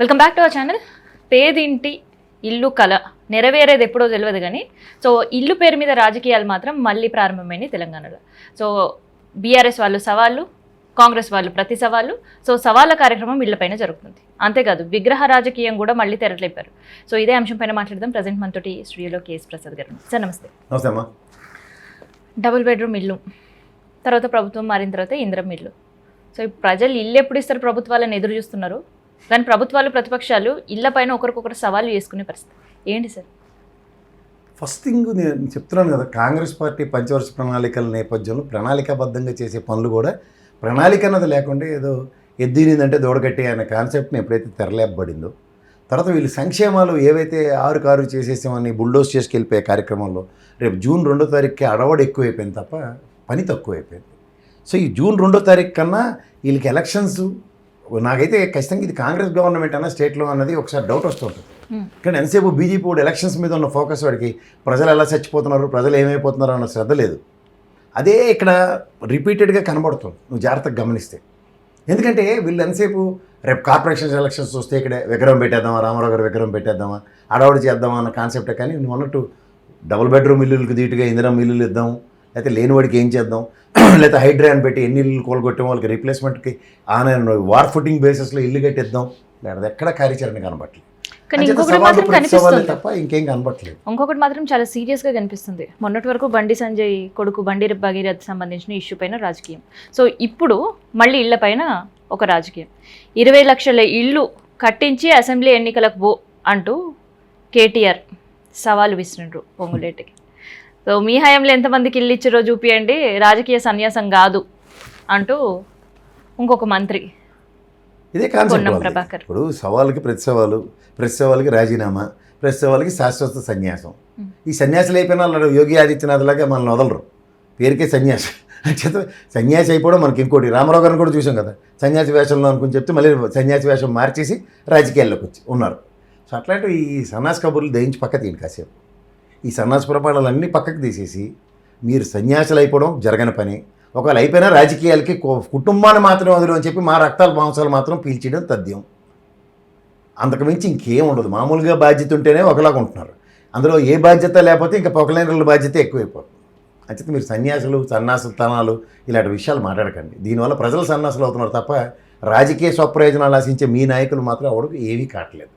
Welcome back to our channel. పేదింటి ఇల్లు కళ నెరవేరేది ఎప్పుడో తెలియదు కానీ సో ఇల్లు పేరు మీద రాజకీయాలు మాత్రం మళ్ళీ ప్రారంభమైనాయి తెలంగాణలో. సో బీఆర్ఎస్ వాళ్ళు సవాళ్ళు, కాంగ్రెస్ వాళ్ళు ప్రతి సవాళ్ళు. సో సవాళ్ళ కార్యక్రమం ఇళ్లపైన జరుగుతుంది. అంతేకాదు విగ్రహ రాజకీయం కూడా మళ్ళీ తెరలేపారు. సో ఇదే అంశం పైన మాట్లాడదాం. ప్రజెంట్ మనతోటి స్టూడియోలో కేఎస్ ప్రసాద్ గారు. సార్ నమస్తే. నమస్తే అమ్మా. డబుల్ బెడ్రూమ్ ఇల్లు తర్వాత ప్రభుత్వం మారిన తర్వాత ఇందిరమ్మ ఇల్లు. సో ప్రజలు ఇల్లు ఎప్పుడు ఇస్తారు ప్రభుత్వాలను ఎదురు చూస్తున్నారు. కానీ ప్రభుత్వాలు ప్రతిపక్షాలు ఇళ్ల పైన ఒకరికొకరు సవాలు చేసుకునే పరిస్థితి ఏంటి సార్? ఫస్ట్ థింగ్ నేను చెప్తున్నాను కదా, కాంగ్రెస్ పార్టీ పంచవర్ష ప్రణాళికల నేపథ్యంలో ప్రణాళికాబద్ధంగా చేసే పనులు కూడా ప్రణాళిక అన్నది లేకుండా ఏదో ఎద్దినిందంటే దూడగట్టి అనే కాన్సెప్ట్ని ఎప్పుడైతే తెరలేపబడిందో తర్వాత వీళ్ళు సంక్షేమాలు ఏవైతే ఆరు చేసేసామని బుల్డోస్ చేసుకెళ్ళిపోయే కార్యక్రమంలో రేపు జూన్ 2వ తారీఖుకి అడవడ ఎక్కువైపోయింది తప్ప పని తక్కువైపోయింది. సో ఈ జూన్ 2వ తారీఖు కన్నా వీళ్ళకి ఎలక్షన్స్ నాకైతే ఖచ్చితంగా ఇది కాంగ్రెస్ గవర్నమెంట్ అన్న స్టేట్లో అన్నది ఒకసారి డౌట్ వస్తుంటుంది. కానీ ఎంతసేపు బీజేపీ వాడు ఎలక్షన్స్ మీద ఉన్న ఫోకస్ వాడికి ప్రజలు ఎలా చచ్చిపోతున్నారు, ప్రజలు ఏమైపోతున్నారు అన్న శ్రద్ధ లేదు. అదే ఇక్కడ రిపీటెడ్గా కనబడుతుంది నువ్వు జాగ్రత్తగా గమనిస్తే. ఎందుకంటే వీళ్ళు ఎంతసేపు రేపు కార్పొరేషన్ ఎలక్షన్స్ వస్తే ఇక్కడ విగ్రహం పెట్టేద్దామా, రామారావు గారు విగ్రహం పెట్టేద్దామా, అడవాడు చేద్దామా అన్న కాన్సెప్టే. కానీ నువ్వు అన్నట్టు డబుల్ బెడ్రూమ్ ఇల్లులకు దీటుగా ఇందిరమ్మ ఇల్లులు ఇద్దాం, లేకపోతే లేనివాడికి ఏం చేద్దాం, లేకపోతే హైడ్రా అని పెట్టి ఎన్ని ఇల్లు కోలుకొట్టాం వాళ్ళకి రీప్లేస్మెంట్కి వార్ ఫుటింగ్ బేసిస్లో ఇల్లు కట్టేద్దాం, లేదా ఎక్కడ కార్యాచరణ కనబట్టలేదు. తప్ప ఇంకేం కనబట్టలేదు. ఇంకొకటి మాత్రం చాలా సీరియస్గా కనిపిస్తుంది. మొన్నటి వరకు బండి సంజయ్ కొడుకు బండి భగీరథ్ సంబంధించిన ఇష్యూ పైన రాజకీయం. సో ఇప్పుడు మళ్ళీ ఇళ్ల పైన ఒక రాజకీయం. 20 లక్షల ఇల్లు కట్టించి అసెంబ్లీ ఎన్నికలకు పో అంటూ కేటీఆర్ సవాలు విసిరిండ్రు పొంగులేటికి. సో మీ హయాంలో ఎంతమందికి ఇల్లు ఇచ్చారో చూపియండి, రాజకీయ సన్యాసం కాదు అంటూ ఇంకొక మంత్రి ఇదే కాన్సెప్ట్. ప్రభాకర్ ఇప్పుడు సవాళ్ళకి ప్రతి సవాళ్ళకి రాజీనామా, ప్రతి సవాళ్ళకి శాశ్వత సన్యాసం. ఈ సన్యాసులు అయిపోయిన వాళ్ళు యోగి ఆదిత్యనాథ్ లాగా మనల్ని వదలరు, పేరుకే సన్యాసం. చేత సన్యాసి అయిపోవడం మనకి ఇంకోటి. రామారావు గారిని కూడా చూసాం కదా, సన్యాసి వేషంలో అనుకుని చెప్తే మళ్ళీ సన్యాసి వేషం మార్చేసి రాజకీయాల్లోకి ఉన్నారు. సో అట్లాంటి ఈ సన్నాసి కబుర్లు దయించి పక్క తీయండి కాసేపు. ఈ సన్నాసి పురపాలన్నీ పక్కకు తీసేసి మీరు సన్యాసులు అయిపోవడం జరగని పని. ఒకవేళ అయిపోయినా రాజకీయాలకి కుటుంబాన్ని మాత్రమే వదిలి అని చెప్పి మా రక్తాల మాంసాలు మాత్రం పీల్చేయడం తథ్యం. అంతకుమించి ఇంకేం ఉండదు. మామూలుగా బాధ్యత ఉంటేనే ఒకలాగా ఉంటున్నారు, అందులో ఏ బాధ్యత లేకపోతే ఇంకా పొగలేనల బాధ్యత ఎక్కువైపోతుంది. అంచేత మీరు సన్యాసులు సన్నాసుతనాలు ఇలాంటి విషయాలు మాట్లాడకండి. దీనివల్ల ప్రజలు సన్నాసులు అవుతున్నారు తప్ప రాజకీయ స్వప్రయోజనాలు ఆశించే మీ నాయకులు మాత్రం ఎవరికి ఏమీ కావట్లేదు.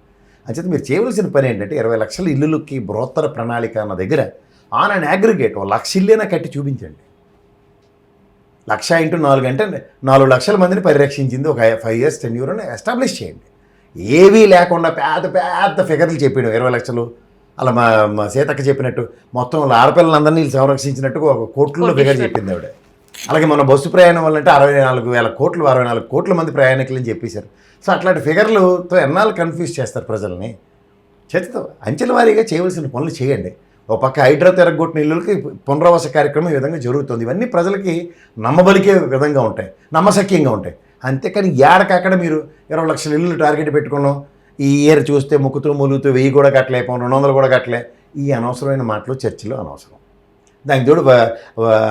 అంచేత మీరు చేయవలసిన పని ఏంటంటే 20 లక్షల ఇల్లులకి బృహత్తర ప్రణాళిక అన్న దగ్గర ఆన్ అండ్ అగ్రిగేట్ 1 లక్ష ఇల్లేనా కట్టి చూపించండి. 1,00,000 × 4 అంటే 4 లక్షల మందిని పరిరక్షించింది ఒక 5 years 10 years ఎస్టాబ్లిష్ చేయండి. ఏవీ లేకుండా పెద్ద ఫిగర్లు చెప్పాడు 20 లక్షలు. అలా మా సీతక్క చెప్పినట్టు మొత్తం ఆడపిల్లలందరినీ సంరక్షించినట్టు ఒక కోట్లలో ఫిగర్ చెప్పింది ఆవిడ. అలాగే మన బస్సు ప్రయాణం వల్ల అంటే 64,000 కోట్లు 64 కోట్ల మంది ప్రయాణికులని చెప్పేశారు. సో అట్లాంటి ఫిగర్లతో ఎన్నాళ్ళు కన్ఫ్యూజ్ చేస్తారు ప్రజల్ని. చేతితో అంచెల వారీగా చేయవలసిన పనులు చేయండి. ఒక పక్క హైడ్రా తిరగొట్టిన ఇల్లులకి పునరావాస కార్యక్రమం ఈ విధంగా జరుగుతుంది. ఇవన్నీ ప్రజలకి నమ్మబలికే విధంగా ఉంటాయి, నమ్మశక్యంగా ఉంటాయి. అంతేకాని ఏడకక్కడ మీరు 20 లక్షల ఇల్లు టార్గెట్ పెట్టుకున్నాం, ఈ ఇయర్ చూస్తే ముక్కుతూ ములుగుతూ 1000 కూడా కట్టలేకపోయాం, 200 కూడా కట్టలే. ఈ అనవసరమైన మాటలు చర్చలు అనవసరం. దానికి తోడు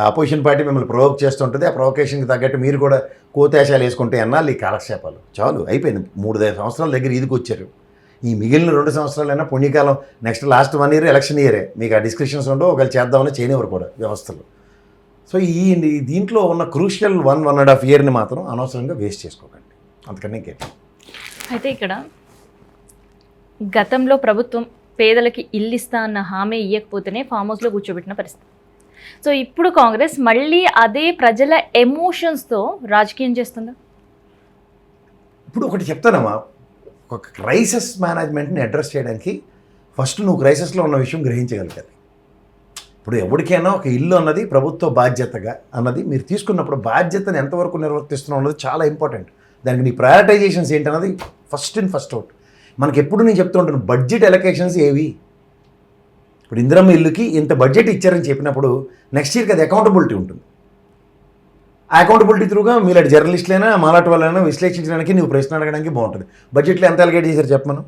అపోజిషన్ పార్టీ మిమ్మల్ని ప్రొవోక్ చేస్తుంటుంది. ఆ ప్రొవొకేషన్కి తగ్గట్టు మీరు కూడా కోతేశాలు వేసుకుంటే ఎన్నాళ్ళు ఈ కాలక్షేపాలు చాలు అయిపోయింది. 3 సంవత్సరాల దగ్గర ఇదికి వచ్చారు. ఈ మిగిలిన 2 సంవత్సరాలైనా పుణ్యకాలం నెక్స్ట్ లాస్ట్ 1 year ఎలక్షన్ ఇయరే. మీకు ఆ డిస్కషన్స్ ఉండవు, ఒకవేళ చేద్దామని చేయనివ్వరు కూడా వ్యవస్థలు. సో దీంట్లో ఉన్న క్రూషియల్ 1.5 years మాత్రం అనవసరంగా వేస్ట్ చేసుకోకండి. అంతకన్నా ఇంకేం. అయితే ఇక్కడ గతంలో ప్రభుత్వం పేదలకి ఇల్లు ఇస్తా అన్న హామీ ఇవ్వకపోతేనే ఫామ్ హౌస్లో కూర్చోబెట్టిన పరిస్థితి. సో ఇప్పుడు కాంగ్రెస్ మళ్ళీ అదే ప్రజల ఎమోషన్స్తో రాజకీయం చేస్తుందా? ఇప్పుడు ఒకటి చెప్తానమ్మా, ఒక క్రైసిస్ మేనేజ్మెంట్ని అడ్రస్ చేయడానికి ఫస్ట్ నువ్వు క్రైసిస్లో ఉన్న విషయం గ్రహించగలుగుతారు. ఇప్పుడు ఎవరికైనా ఒక ఇల్లు అన్నది ప్రభుత్వ బాధ్యతగా అన్నది మీరు తీసుకున్నప్పుడు బాధ్యతను ఎంతవరకు నిర్వర్తిస్తున్నావు అన్నది చాలా ఇంపార్టెంట్. దానికి నీ ప్రయారిటైజేషన్స్ ఏంటన్నది ఫస్ట్ అవుట్. మనకి ఎప్పుడు నేను చెప్తూ ఉంటాను, బడ్జెట్ ఎలకేషన్స్ ఏవి. ఇప్పుడు ఇందిరమ్మ ఇల్లుకి ఇంత బడ్జెట్ ఇచ్చారని చెప్పినప్పుడు నెక్స్ట్ ఇయర్కి అది అకౌంటబిలిటీ ఉంటుంది. ఆ అకౌంటబిలిటీ త్రూగా మీలాంటి జర్నలిస్టులైనా మాలాంటి వాళ్ళైనా విశ్లేషించడానికి నువ్వు ప్రశ్న అడగడానికి బాగుంటుంది. బడ్జెట్లో ఎంత అలకేట్ చేశారు చెప్పమను.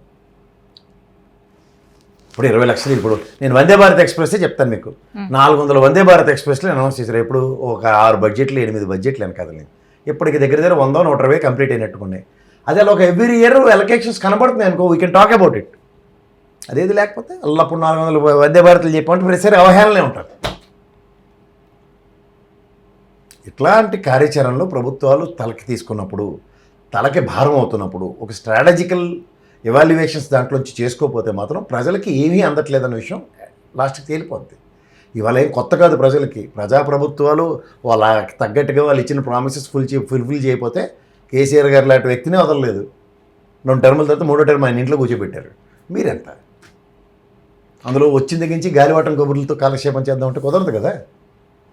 ఇప్పుడు 20 లక్షలు. ఇప్పుడు నేను వందే భారత్ ఎక్స్ప్రెస్సే చెప్తాను మీకు. 400 వందే భారత్ ఎక్స్ప్రెస్లో అనౌన్స్ చేశారు. ఎప్పుడు ఒక 6 బడ్జెట్లు 8 బడ్జెట్లు అని కదలేదు. ఇప్పటికి దగ్గర 100-120 కంప్లీట్ అయినట్టుకున్నాయి. అదే అలా ఒక ఎవ్రీ ఇయర్ ఎలక్షన్స్ కనబడుతున్నాయి అనుకో, we can talk about it. అదేది లేకపోతే అల్లప్పుడు 400 వందే భారత్లు చెప్పమంటే ప్రతిసారి అవహేళనే ఉంటారు. ఇట్లాంటి కార్యాచరణలో ప్రభుత్వాలు తలకి తీసుకున్నప్పుడు, తలకి భారం అవుతున్నప్పుడు, ఒక స్ట్రాటజికల్ ఎవాల్యుయేషన్స్ దాంట్లోంచి చేసుకోకపోతే మాత్రం ప్రజలకి ఏమీ అందట్లేదన్న విషయం లాస్ట్కి తేలిపోద్ది. ఇవాళ ఏం కొత్త కాదు ప్రజలకి. ప్రజాప్రభుత్వాలు వాళ్ళకి తగ్గట్టుగా వాళ్ళు ఇచ్చిన ప్రామిసెస్ ఫుల్ఫిల్ చేయకపోతే కేసీఆర్ గారు లాంటి వ్యక్తినే వదలలేదు. 2 టర్ముల తర్వాత 3వ టర్మ్ ఆయన ఇంట్లో కూర్చోబెట్టారు. మీరెంత అందులో వచ్చిన దగ్గర నుంచి గాలివాటం కబుర్లతో కాలక్షేపం చేద్దామంటే కుదరదు కదా.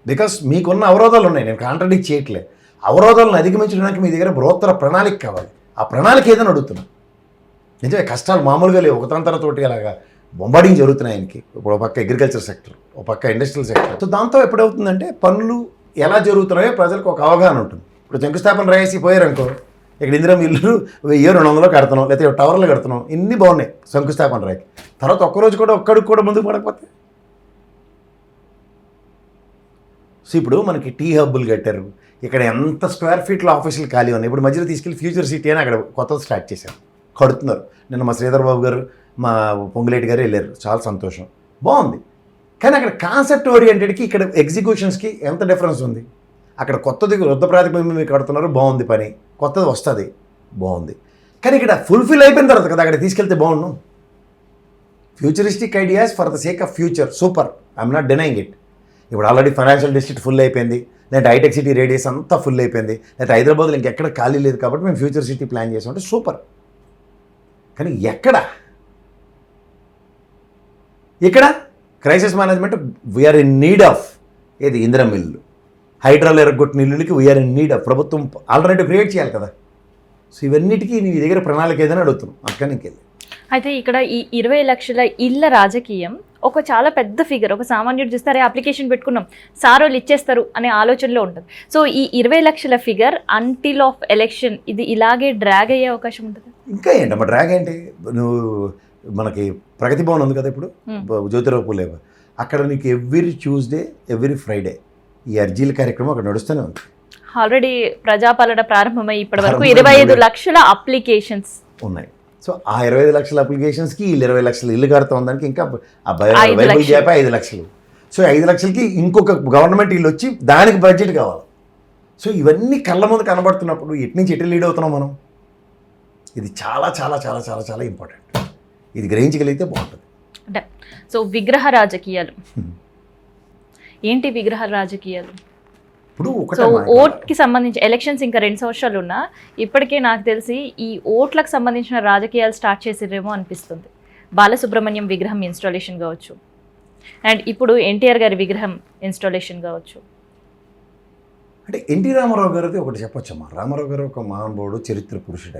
బికాస్ మీకున్న అవరోధాలు ఉన్నాయి, నేను కాంట్రడిక్ట్ చేయట్లే. అవరోధాలను అధిగమించడానికి మీ దగ్గర బృహత్తర ప్రణాళిక కావాలి. ఆ ప్రణాళిక ఏదైనా అడుగుతున్నా. నిజమే కష్టాలు మామూలుగా లేవు, ఒక తోటి అలాగా బొంబాడింగ్ జరుగుతున్నాయి ఆయనకి. ఇప్పుడు ఒక పక్క అగ్రికల్చర్ సెక్టర్, ఒక పక్క ఇండస్ట్రియల్ సెక్టర్. సో దాంతో ఎప్పుడవుతుందంటే పనులు ఎలా జరుగుతున్నాయో ప్రజలకు ఒక అవగాహన ఉంటుంది. ఇప్పుడు శంకుస్థాపన రాయేసి పోయారనుకో, ఇక్కడ ఇందిరా ఇల్లు 1200 కడుతున్నాం, లేకపోతే టవర్లు కడుతున్నాం, ఇన్ని బాగున్నాయి శంకుస్థాపన రాయికి. తర్వాత ఒక్కరోజు కూడా ఒక్కడికి కూడా ముందుకు పడకపోతే. సో ఇప్పుడు మనకి టీ హబ్బులు కట్టారు, ఇక్కడ ఎంత స్క్వేర్ ఫీట్లో ఆఫీసులు ఖాళీ ఉన్నాయి. ఇప్పుడు మధ్యలో తీసుకెళ్ళి ఫ్యూచర్ సిటీ అని అక్కడ కొత్తది స్టార్ట్ చేశారు, కడుతున్నారు. నిన్న మా శ్రీధర్ బాబు గారు, మా పొంగులేటి గారు వెళ్ళారు, చాలా సంతోషం, బాగుంది. కానీ అక్కడ కాన్సెప్ట్ ఓరియంటెడ్కి ఇక్కడ ఎగ్జిక్యూషన్స్కి ఎంత డిఫరెన్స్ ఉంది. అక్కడ కొత్తది యుద్ధ ప్రాతిపదిక మీద కడుతున్నారు, బాగుంది పని, కొత్తది వస్తుంది, బాగుంది. కానీ ఇక్కడ ఫుల్ఫిల్ అయిపోయిన తర్వాత కదా అక్కడ తీసుకెళ్తే బాగుండు. Futuristic ideas for the sake of future super, I'm not denying it. ఇప్పుడు ఆల్రెడీ ఫైనాన్షియల్ డిస్ట్రిక్ట్ ఫుల్ అయిపోయింది, లేదంటే హైటెక్ సిటీ రేడియస్ అంతా ఫుల్ అయిపోయింది, లేకపోతే హైదరాబాద్లో ఇంకెక్కడ ఖాళీ లేదు కాబట్టి మేము ఫ్యూచర్ సిటీ ప్లాన్ చేసామంటే సూపర్. కానీ ఇక్కడ crisis management we're in need of ఏది ఇందిరా మిల్లు, హైడ్రాలు ఎరగొట్టిన ఇల్లులకి వీఆర్ ఇన్ నీడ్ ఆఫ్. ప్రభుత్వం ఆల్టర్నేటివ్ క్రియేట్ చేయాలి కదా. సో ఇవన్నిటికీ నీ దగ్గర ప్రణాళిక ఏదైనా అడుగుతున్నాం అక్కడి నుంచి వెళ్ళి. అయితే ఇక్కడ ఈ 20 లక్షల ఇళ్ళ రాజకీయం ఒక చాలా పెద్ద ఫిగర్. ఒక సామాన్యుడు చూస్తారే అప్లికేషన్ పెట్టుకున్నాం సార్ వాళ్ళు ఇచ్చేస్తారు అనే ఆలోచనలో ఉంటుంది. సో ఈ 20 లక్షల ఫిగర్ అంటిల్ ఆఫ్ ఎలక్షన్ ఇది ఇలాగే డ్రాగ్ అయ్యే అవకాశం ఉంటుంది. ఇంకా ఏంటమ్మా డ్రాగ్ ఏంటి, నువ్వు మనకి ప్రగతి భవన్ ఉంది కదా ఇప్పుడు జ్యోతిరావు పూలే, అక్కడ నీకు ఎవ్రీ ట్యూస్డే ఎవ్రీ ఫ్రైడే ఈ అర్జీల కార్యక్రమం అక్కడ నడుస్తూనే ఉంది. ఆల్రెడీ ప్రజాపాలన ప్రారంభమై ఇప్పటి వరకు 25 లక్షల అప్లికేషన్స్ ఉన్నాయి. సో ఆ 25 లక్షల అప్లికేషన్స్కి వీళ్ళు 20 లక్షల ఇల్లు కడతా ఉందానికి ఇంకా ఆ బైబుల్ గ్యాప్ 5 లక్షలు. సో 5 లక్షలకి ఇంకొక గవర్నమెంట్ ఇల్లు వచ్చి దానికి బడ్జెట్ కావాలి. సో ఇవన్నీ కళ్ళ ముందు కనబడుతున్నప్పుడు ఎటు నుంచి ఎటు లీడ్ అవుతున్నాం మనం. ఇది చాలా చాలా చాలా చాలా చాలా ఇంపార్టెంట్. ఇది గ్రహించగలిగితే బాగుంటుంది. సో విగ్రహ రాజకీయాలు ఏంటి? విగ్రహ రాజకీయాలు ఇప్పుడు సో ఓట్కి సంబంధించి ఎలక్షన్స్ ఇంకా 2 సంవత్సరాలు ఉన్నా ఇప్పటికే నాకు తెలిసి ఈ ఓట్లకు సంబంధించిన రాజకీయాలు స్టార్ట్ చేసిరేమో అనిపిస్తుంది. బాలసుబ్రహ్మణ్యం విగ్రహం ఇన్స్టాలేషన్ కావచ్చు, అండ్ ఇప్పుడు ఎన్టీఆర్ గారి విగ్రహం ఇన్స్టాలేషన్ కావచ్చు. అంటే ఎన్టీ రామారావు గారిది ఒకటి చెప్పొచ్చమ్మా. రామారావు గారు ఒక మహానుభావుడు, చరిత్ర పురుషుడు.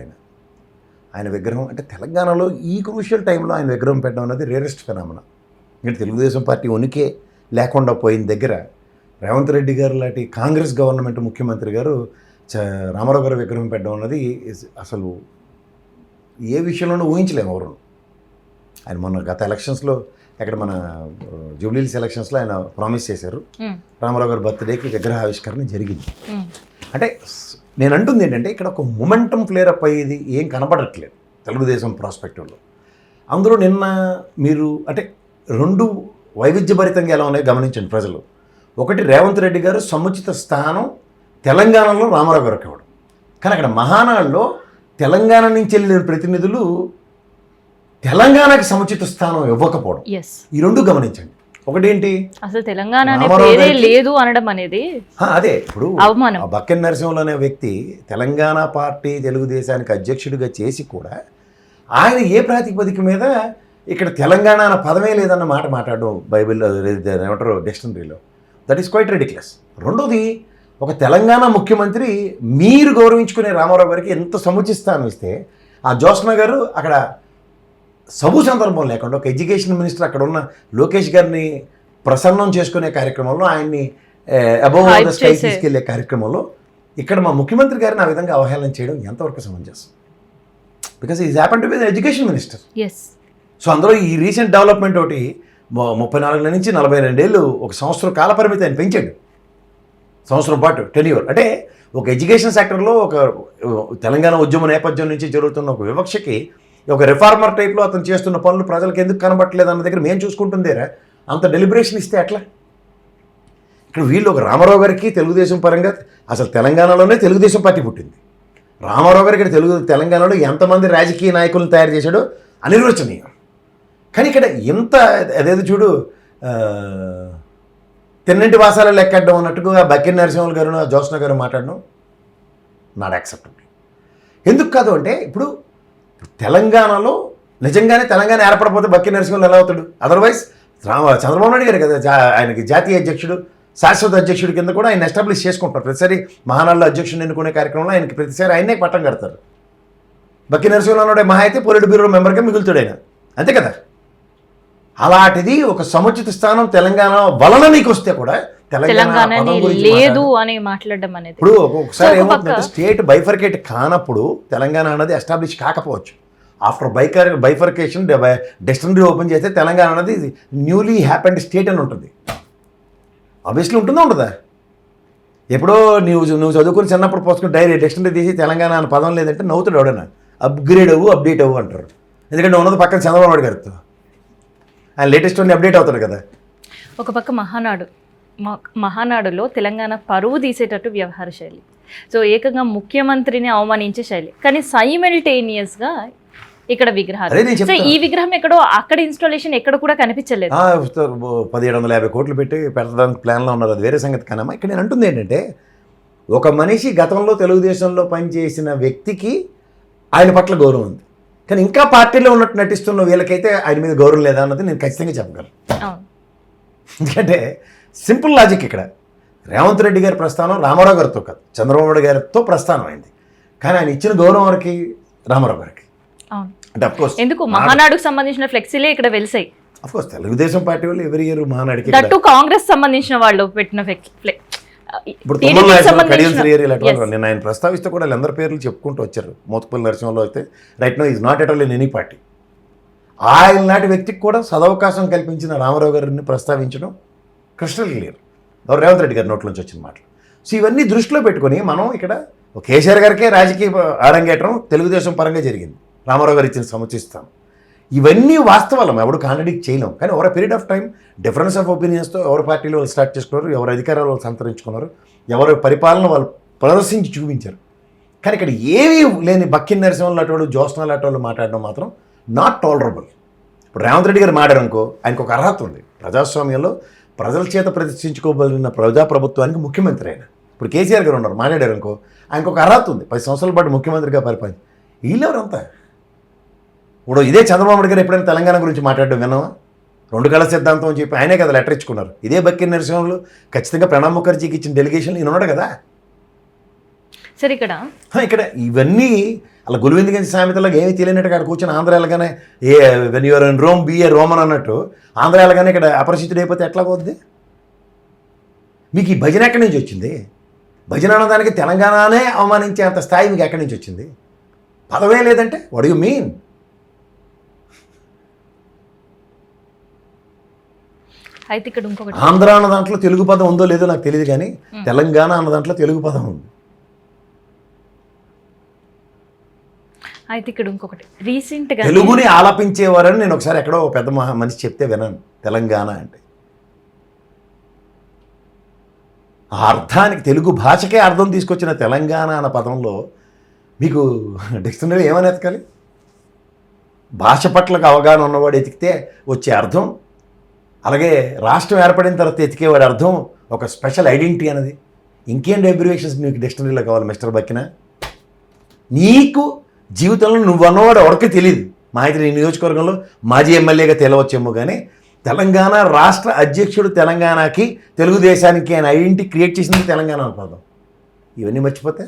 ఆయన విగ్రహం అంటే తెలంగాణలో ఈ క్రూషియల్ టైంలో ఆయన విగ్రహం పెట్టడం అనేది రేరెస్ట్ ఫెనామినా. ఇంకా తెలుగుదేశం పార్టీ ఉనికే లేకుండా పోయిన దగ్గర రేవంత్ రెడ్డి గారు లాంటి కాంగ్రెస్ గవర్నమెంట్ ముఖ్యమంత్రి గారు రామారావు గారు విగ్రహం పెట్టడం అన్నది అసలు ఏ విషయంలోనూ ఊహించలేము ఎవరు. ఆయన మొన్న గత ఎలక్షన్స్లో ఎక్కడ మన జూబ్లీహిల్స్ ఎలక్షన్స్లో ఆయన ప్రామిస్ చేశారు, రామారావు గారి బర్త్డేకి విగ్రహ ఆవిష్కరణ జరిగింది. అంటే నేను అంటుంది ఏంటంటే ఇక్కడ ఒక మొమెంటం ఫ్లేర్ అప్ అయ్యేది ఏం కనపడట్లేదు తెలుగుదేశం ప్రాస్పెక్టివ్లో. అందులో నిన్న మీరు అంటే 2 వైవిధ్యభరితంగా ఎలా ఉన్నాయో గమనించండి ప్రజలు. ఒకటి రేవంత్ రెడ్డి గారు సముచిత స్థానం తెలంగాణలో రామారావు గారికి ఇవ్వడం, కానీ అక్కడ మహానాడులో తెలంగాణ నుంచి వెళ్ళిన ప్రతినిధులు తెలంగాణకి సముచిత స్థానం ఇవ్వకపోవడం, ఈ 2 గమనించండి. ఒకటేంటి అసలు తెలంగాణ లేదు అనడం అనేది అదే. ఇప్పుడు అవమానం. బక్కెన్ నరసింహులు అనే వ్యక్తి తెలంగాణ పార్టీ తెలుగుదేశానికి అధ్యక్షుడిగా చేసి కూడా ఆయన ఏ ప్రాతిపదిక మీద ఇక్కడ తెలంగాణ అన్న పదమే లేదన్న మాట మాట్లాడడం బైబిల్లో ఏమంటారు డిక్షనరీలో, దట్ ఈస్ క్వైట్ రెడిక్యులస్. రెండోది, ఒక తెలంగాణ ముఖ్యమంత్రి మీరు గౌరవించుకునే రామారావు గారికి ఎంత సముచిత స్థానం ఇస్తే ఆ జ్యోత్స్న గారు అక్కడ సబు సందర్భం లేకుండా ఒక ఎడ్యుకేషన్ మినిస్టర్ అక్కడ ఉన్న లోకేష్ గారిని ప్రసన్నం చేసుకునే కార్యక్రమంలో ఆయన్ని అబౌవ్ ద స్కై తీసుకెళ్లే కార్యక్రమంలో ఇక్కడ మా ముఖ్యమంత్రి గారిని ఆ విధంగా అవహేళన చేయడం ఎంతవరకు సమంజసం? Because is happen to be the education minister. So అందులో ఈ రీసెంట్ డెవలప్మెంట్ ఒకటి 34 నుంచి 42 ఏళ్ళు, 1 సంవత్సరం కాల పరిమితి ఆయన పెంచాడు. సంవత్సరం పాటు టెన్యూర్ అంటే ఒక ఎడ్యుకేషన్ సెక్టర్లో ఒక తెలంగాణ ఉద్యమ నేపథ్యం నుంచి జరుగుతున్న ఒక వివక్షకి ఒక రిఫార్మర్ టైప్లో అతను చేస్తున్న పనులు ప్రజలకు ఎందుకు కనబట్టలేదు అన్న దగ్గర మేము చూసుకుంటుందేరా అంత డెలిబరేషన్ ఇస్తే ఎట్లా? ఇక్కడ వీళ్ళు ఒక రామారావు గారికి తెలుగుదేశం పరంగా అసలు తెలంగాణలోనే తెలుగుదేశం పార్టీ పుట్టింది. రామారావు గారికి తెలంగాణలో ఎంతమంది రాజకీయ నాయకులను తయారు చేశాడో అనిర్వచనీయం. కానీ ఇక్కడ ఇంత అదేదో చూడు తిన్నింటి వాసాలు లెక్కడ్డం అన్నట్టుగా బక్కిన నరసింహులు గారు జోష్న గారు మాట్లాడడం నాట్ యాక్సెప్టబుల్. ఎందుకు కాదు అంటే ఇప్పుడు తెలంగాణలో నిజంగానే తెలంగాణ ఏర్పడకపోతే బక్కిన నరసింహులు ఎలా అవుతాడు? అదర్వైజ్ చంద్రబాబు నాయుడు గారు కదా ఆయనకి జాతీయ అధ్యక్షుడు, శాశ్వత అధ్యక్షుడి కింద కూడా ఆయన ఎస్టాబ్లిష్ చేసుకుంటారు. ప్రతిసారి మహానాడులో అధ్యక్షుడిని ఎన్నుకునే కార్యక్రమంలో ఆయనకి ప్రతిసారి ఆయనే పట్టం కడతారు. బక్కి నరసింహులు అన్నాడే మహా అయితే పొలిట్ బ్యూరో మెంబర్గా మిగులుతాడు ఆయన, అంతే కదా. అలాంటిది ఒక సముచిత స్థానం తెలంగాణ వలన నీకు వస్తే కూడా తెలంగాణ లేదు అని మాట్లాడడం అనేది ఇప్పుడు ఒక్కొక్కసారి ఏమవుతుందంటే స్టేట్ బైఫర్కేట్ కానప్పుడు తెలంగాణ అనేది ఎస్టాబ్లిష్ కాకపోవచ్చు. ఆఫ్టర్ బైఫర్కేషన్ డెస్టినరీ ఓపెన్ చేస్తే తెలంగాణ అనేది న్యూలీ హ్యాపెండ్ స్టేట్ అని ఉంటుంది. ఆబ్వియస్లీ ఉంటుందా ఉండదా? ఎప్పుడో నువ్వు చదువుకుని చిన్నప్పుడు పోసుకుని డైరీ డెస్టినరీ తీసి తెలంగాణ అని పదం లేదంటే నవ్వుతాడు ఎవడన్నా. అప్గ్రేడ్ అవ్వు అప్డేట్ అవ్వు అంటారు. ఎందుకంటే ఉన్నది పక్కన చంద్రబాబు నాయుడు గారితో ఆయన లేటెస్ట్ అన్ని అప్డేట్ అవుతాడు కదా. ఒక పక్క మహానాడులో తెలంగాణ పరువు తీసేటట్టు వ్యవహార శైలి, సో ఏకంగా ముఖ్యమంత్రిని అవమానించే శైలి, కానీ సైమల్టేనియస్గా ఇక్కడ విగ్రహాలు. సో ఈ విగ్రహం ఎక్కడో అక్కడ ఇన్స్టాలేషన్ ఎక్కడ కూడా కనిపించలేదు. 1750 కోట్లు పెట్టి పెట్టడానికి ప్లాన్లో ఉన్నారు, అది వేరే సంగతి. కానీ ఇక్కడ నేను అంటుంది ఏంటంటే ఒక మనిషి గతంలో తెలుగుదేశంలో పనిచేసిన వ్యక్తికి ఆయన పట్ల గౌరవం ఉంది, కానీ ఇంకా పార్టీలో ఉన్నట్టు నటిస్తున్న వీళ్ళకైతే ఆయన మీద గౌరవం లేదా అన్నది నేను ఖచ్చితంగా చెప్పగలను. ఎందుకంటే సింపుల్ లాజిక్ ఇక్కడ రేవంత్ రెడ్డి గారి ప్రస్థానం రామారావు గారితో కాదు, చంద్రబాబు నాయుడు గారితో ప్రస్థానం అయింది. కానీ ఆయన ఇచ్చిన గౌరవం వారికి రామారావు గారికి. అంటే అఫ్కోర్స్ ఎందుకు మహానాడుకు సంబంధించిన ఫ్లెక్సీలే ఇక్కడ వెలిసాయి. అఫ్కోర్స్ తెలుగుదేశం పార్టీ వాళ్ళు ఎవరి ఇయర్ మహానాడుకి కాంగ్రెస్ సంబంధించిన వాళ్ళు పెట్టిన ఇప్పుడు నేను ఆయన ప్రస్తావిస్తే కూడా వాళ్ళందరి పేర్లు చెప్పుకుంటూ వచ్చారు. మోత్పల్లి నరసింహంలో అయితే right now is not at all in any party. ఆయన నాటి వ్యక్తికి కూడా సదవకాశం కల్పించిన రామారావు గారిని ప్రస్తావించడం క్రిస్టల్ క్లియర్. రేవంత్ రెడ్డి గారి నోట్లోంచి వచ్చిన మాటలు. సో ఇవన్నీ దృష్టిలో పెట్టుకొని మనం ఇక్కడ కేసీఆర్ గారికే రాజకీయ అరంగేట్రం తెలుగుదేశం పరంగా జరిగింది, రామారావు గారు ఇచ్చిన సముచిస్తాం. ఇవన్నీ వాస్తవాలు ఎవరు కాంట్రడిక్ట్ చేయలేం. కానీ over period of time difference of ఒపీనియన్స్తో ఎవరి పార్టీలో వాళ్ళు స్టార్ట్ చేసుకున్నారు, ఎవరు అధికారాలు వాళ్ళు సంతరించుకున్నారు, ఎవరి పరిపాలన వాళ్ళు ప్రదర్శించి చూపించారు. కానీ ఇక్కడ ఏమీ లేని బక్కిన నరసింహన్ లాంటి జోస్నా లాంటి వాళ్ళు మాట్లాడడం మాత్రం నాట్ టాలరబుల్. ఇప్పుడు రేవంత్ రెడ్డి గారు మాట్లాడనుకో ఆయనకు ఒక అర్హత ఉంది. ప్రజాస్వామ్యంలో ప్రజల చేత ప్రతిష్ఠించుకోబడిన ప్రజాప్రభుత్వానికి ముఖ్యమంత్రి అయిన ఇప్పుడు కేసీఆర్ గారు ఉన్నారు, మాట్లాడారు అనుకో ఆయనకు ఒక అర్హత ఉంది. 10 సంవత్సరాల పాటు ముఖ్యమంత్రిగా పరిపాలించి వీళ్ళెవరంతా. ఇప్పుడు ఇదే చంద్రబాబు నాయుడు గారు ఎప్పుడైనా తెలంగాణ గురించి మాట్లాడడం విన్నావా? 2 కళ సిద్ధాంతం అని చెప్పి ఆయనే కదా లెటర్ ఇచ్చుకున్నారు. ఇదే బక్కిన నరసింహన్లు ఖచ్చితంగా ప్రణబ్ ముఖర్జీకి ఇచ్చిన డెలిగేషన్ ఈయన ఉన్నాడు కదా. సరే ఇక్కడ ఇవన్నీ అలా గురువిందగంజ్ సామెతలాగా ఏమీ తెలియనట్టు అక్కడ కూర్చొని ఆంధ్ర వెళ్ళగానే when you are in Rome be a Roman అన్నట్టు ఆంధ్ర వెళ్ళగానే ఇక్కడ అపరిచితుడు అయిపోతే ఎట్లా పోద్ది? మీకు ఈ భజన ఎక్కడి నుంచి వచ్చింది? భజన అన్నదానికి తెలంగాణనే అవమానించే అంత స్థాయి మీకు ఎక్కడి నుంచి వచ్చింది? పదవే లేదంటే వాట్ యు మీన్? అయితే ఇక్కడ ఇంకొకటి ఆంధ్ర అన్న దాంట్లో తెలుగు పదం ఉందో లేదో నాకు తెలియదు, కానీ తెలంగాణ అన్న దాంట్లో తెలుగు పదం ఉంది. అయితే ఇక్కడ ఇంకొకటి రీసెంట్గా తెలుగుని ఆలపించేవారని నేను ఒకసారి ఎక్కడో పెద్ద మనిషి చెప్తే విన్నాను. తెలంగాణ అంటే ఆ అర్థానికి తెలుగు భాషకే అర్థం తీసుకొచ్చిన తెలంగాణ అన్న పదంలో మీకు డిక్షనరీ ఏమని ఎతకాలి? భాష పట్లకు అవగాహన ఉన్నవాడు ఎతికితే వచ్చే అర్థం, అలాగే రాష్ట్రం ఏర్పడిన తర్వాత ఎతికేవాడి అర్థం ఒక స్పెషల్ ఐడెంటిటీ అనేది. ఇంకేంటి అబ్రివేషన్స్ మీకు డిక్షనరీలో కావాలి మిస్టర్ బక్కిన? నీకు జీవితంలో నువ్వు అన్నవాడు ఎవరికి తెలియదు. మా అయితే నీ నియోజకవర్గంలో మాజీ ఎమ్మెల్యేగా తెలవచ్చేమో, కానీ తెలంగాణ రాష్ట్ర అధ్యక్షుడు తెలంగాణకి తెలుగుదేశానికి ఆయన ఐడెంటిటీ క్రియేట్ చేసింది తెలంగాణ అని పదం. ఇవన్నీ మర్చిపోతే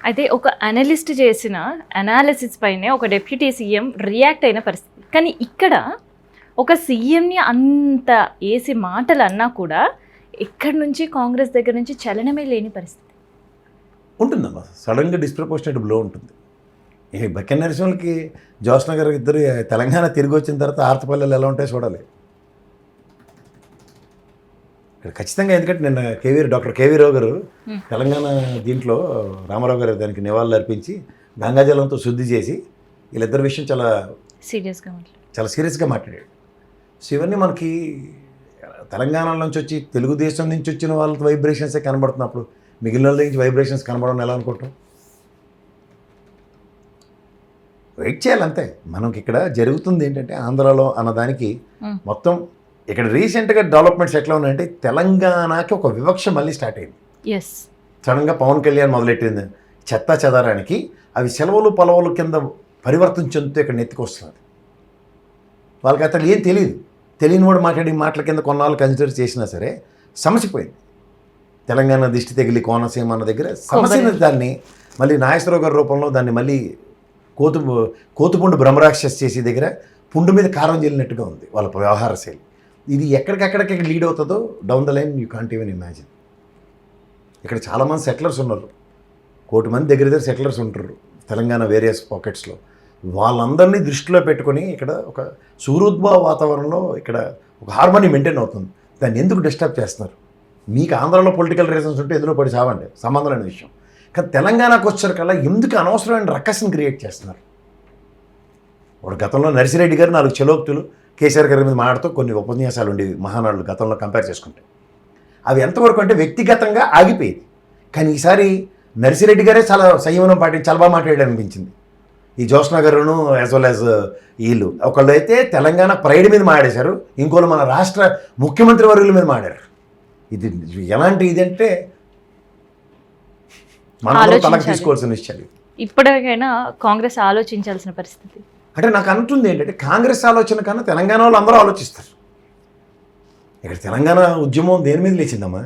అయితే ఒక అనలిస్ట్ చేసిన అనాలిసిస్ పైనే ఒక డిప్యూటీ సీఎం రియాక్ట్ అయిన పరిస్థితి. కానీ ఇక్కడ ఒక సీఎంని అంత వేసి మాటలు అన్నా కూడా ఇక్కడి నుంచి కాంగ్రెస్ దగ్గర నుంచి చలనమే లేని పరిస్థితి ఉంటుందమ్మా. సడన్గా డిస్ప్రపోర్షనేట్ బ్లో ఉంటుంది. ఈ బక్కిన నరసింహన్కి జోష్న గారు ఇద్దరు తెలంగాణ తిరిగి వచ్చిన తర్వాత ఆర్తపల్లెలు ఎలా ఉంటాయో చూడాలి. ఇక్కడ ఖచ్చితంగా, ఎందుకంటే నిన్న డాక్టర్ కేవీ రావు గారు తెలంగాణ దీంట్లో రామారావు గారు దానికి నివాళులు అర్పించి గంగాజలంతో శుద్ధి చేసి వీళ్ళిద్దరి విషయం చాలా సీరియస్గా మాట్లాడాడు. సో ఇవన్నీ మనకి తెలంగాణ నుంచి వచ్చి తెలుగుదేశం నుంచి వచ్చిన వాళ్ళ వైబ్రేషన్సే కనబడుతున్నప్పుడు మిగిలిన వాళ్ళ నుంచి వైబ్రేషన్స్ కనబడడం ఎలా అనుకుంటాం? వెయిట్ చేయాలంతే. మనకి ఇక్కడ జరుగుతుంది ఏంటంటే ఆంధ్రాలో అన్నదానికి మొత్తం ఇక్కడ రీసెంట్గా డెవలప్మెంట్స్ ఎట్లా ఉన్నాయంటే తెలంగాణకి ఒక వివక్ష మళ్ళీ స్టార్ట్ అయింది. సడన్గా పవన్ కళ్యాణ్ మొదలెట్టింది చెత్తా చెదారానికి అవి సెలవులు పొలవులు కింద పరివర్తన చెందుతూ ఇక్కడ నెత్తికొస్తున్నది. వాళ్ళకి అతను ఏం తెలియని వాడు మాట్లాడి మాటల కింద కొన్నాళ్ళు కన్సిడర్ చేసినా సరే సమస్య పోయింది. తెలంగాణ దిష్టి తగిలి కోనసీమ అన్న దగ్గర సమస్య దాన్ని మళ్ళీ నాగేశ్వరరావు గారి రూపంలో దాన్ని మళ్ళీ కోతుపుండు బ్రహ్మరాక్షస్ చేసే దగ్గర పుండు మీద కారం చెల్లినట్టుగా ఉంది వాళ్ళ వ్యవహార శైలి. ఇది ఎక్కడికి లీడ్ అవుతుందో down the line you can't even imagine. ఇక్కడ చాలామంది సెటిలర్స్ ఉన్నారు, 1 కోటి మంది దగ్గర సెటిలర్స్ ఉంటారు తెలంగాణ వేరియస్ పాకెట్స్లో. వాళ్ళందరినీ దృష్టిలో పెట్టుకొని ఇక్కడ ఒక సూర్యోద్భవ వాతావరణంలో ఇక్కడ ఒక హార్మోనీ మెయింటైన్ అవుతుంది. దాన్ని ఎందుకు డిస్టర్బ్ చేస్తున్నారు? మీకు ఆంధ్రాలో పొలిటికల్ రీజన్స్ ఉంటే ఎందులో పడి చావండి, సంబంధం లేని విషయం. కానీ తెలంగాణకు వచ్చేసరికల్లా ఎందుకు అనవసరమైన రక్కస్ని క్రియేట్ చేస్తున్నారు? వాడు గతంలో నర్సిరెడ్డి గారు 4 చలోక్తులు కేసీఆర్ గారి మీద మాట్లాడుతూ కొన్ని ఉపన్యాసాలు ఉండేవి మహానాడులు గతంలో కంపేర్ చేసుకుంటే. అవి ఎంతవరకు అంటే వ్యక్తిగతంగా ఆగిపోయేది. కానీ ఈసారి నర్సిరెడ్డి గారే చాలా సంయమనం పాటించి చాలా బాగా మాట్లాడాడు అనిపించింది. ఈ జ్యోత్స్న గారును యాజ్ వెల్ యాజ్ వీళ్ళు ఒకళ్ళు అయితే తెలంగాణ ప్రైడ్ మీద మాట్లాడేశారు, ఇంకోళ్ళు మన రాష్ట్ర ముఖ్యమంత్రి వర్యుల మీద మాట్లాడారు. ఇది ఎలాంటి ఇదంటే మనం తనకు తీసుకోవాల్సిన విషయాలు. ఇప్పటికైనా కాంగ్రెస్ ఆలోచించాల్సిన పరిస్థితి. అంటే నాకు అంటుంది ఏంటంటే కాంగ్రెస్ ఆలోచన కన్నా తెలంగాణ వాళ్ళు అందరూ ఆలోచిస్తారు. ఇక్కడ తెలంగాణ ఉద్యమం దేని మీద లేచిందమ్మా?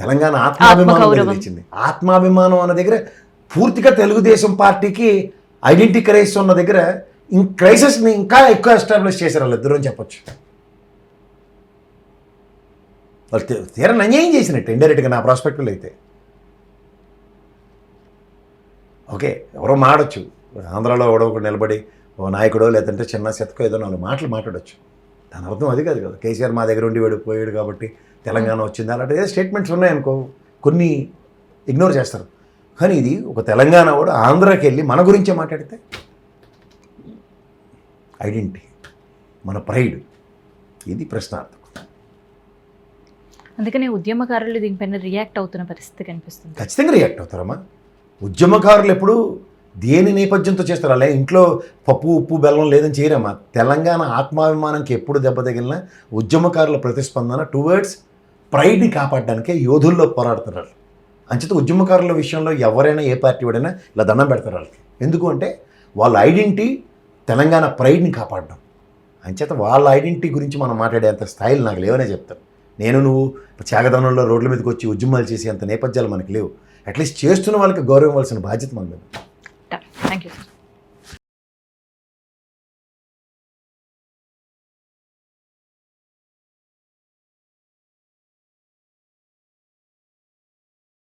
తెలంగాణ ఆత్మాభిమానం మీద లేచింది. ఆత్మాభిమానం అన్న దగ్గర పూర్తిగా తెలుగుదేశం పార్టీకి ఐడెంటిటీ క్రైసిస్ ఉన్న దగ్గర క్రైసిస్ని ఇంకా ఎక్కువ ఎస్టాబ్లిష్ చేశారు వాళ్ళిద్దరూ అని చెప్పొచ్చు. వాళ్ళు తీరని అన్యాయం చేసినట్టు ఇండైరెక్ట్గా నా ప్రాస్పెక్టివ్లో అయితే. ఓకే, ఎవరో మాడొచ్చు, ఆంధ్రాలో ఎవడో ఒకటి నిలబడి ఓ నాయకుడో లేదంటే చిన్న శతకో ఏదో 4 మాటలు మాట్లాడచ్చు. దాని అర్థం అది కాదు కదా. కేసీఆర్ మా దగ్గర ఉండి పోయాడు కాబట్టి తెలంగాణ వచ్చింది అలాంటి ఏదో స్టేట్మెంట్స్ ఉన్నాయనుకో, కొన్ని ఇగ్నోర్ చేస్తారు. కానీ ఇది ఒక తెలంగాణ వాడు ఆంధ్రాకి వెళ్ళి మన గురించే మాట్లాడితే ఐడెంటిటీ, మన ప్రైడ్, ఇది ప్రశ్నార్థం. అందుకనే ఉద్యమకారులు దీనిపైన రియాక్ట్ అవుతున్న పరిస్థితి కనిపిస్తుంది. ఖచ్చితంగా రియాక్ట్ అవుతారమ్మా. ఉద్యమకారులు ఎప్పుడు దేని నేపథ్యంతో చేస్తారు? అలా ఇంట్లో పప్పు ఉప్పు బెల్లం లేదని చేయరమ్మా. తెలంగాణ ఆత్మాభిమానంకి ఎప్పుడు దెబ్బ తగిలినా ఉద్యమకారుల ప్రతిస్పందన టువర్డ్స్ ప్రైడ్ని కాపాడడానికే యోధుల్లో పోరాడుతున్నారు. అంచేత ఉద్యమకారుల విషయంలో ఎవరైనా ఏ పార్టీ వాడైనా ఇలా దండం పెడతారు వాళ్ళకి. ఎందుకు అంటే వాళ్ళ ఐడెంటిటీ తెలంగాణ ప్రైడ్ని కాపాడడం. అంచేత వాళ్ళ ఐడెంటిటీ గురించి మనం మాట్లాడేంత స్థాయిలు నాకు లేవనే చెప్తాను. నువ్వు త్యాగదనంలో రోడ్ల మీదకి వచ్చి ఉద్యమాలు చేసే అంత నేపథ్యాలు మనకి లేవు. అట్లీస్ట్ చేస్తున్న వాళ్ళకి గౌరవం ఇవ్వాల్సిన బాధ్యత మన మీద. Thank you.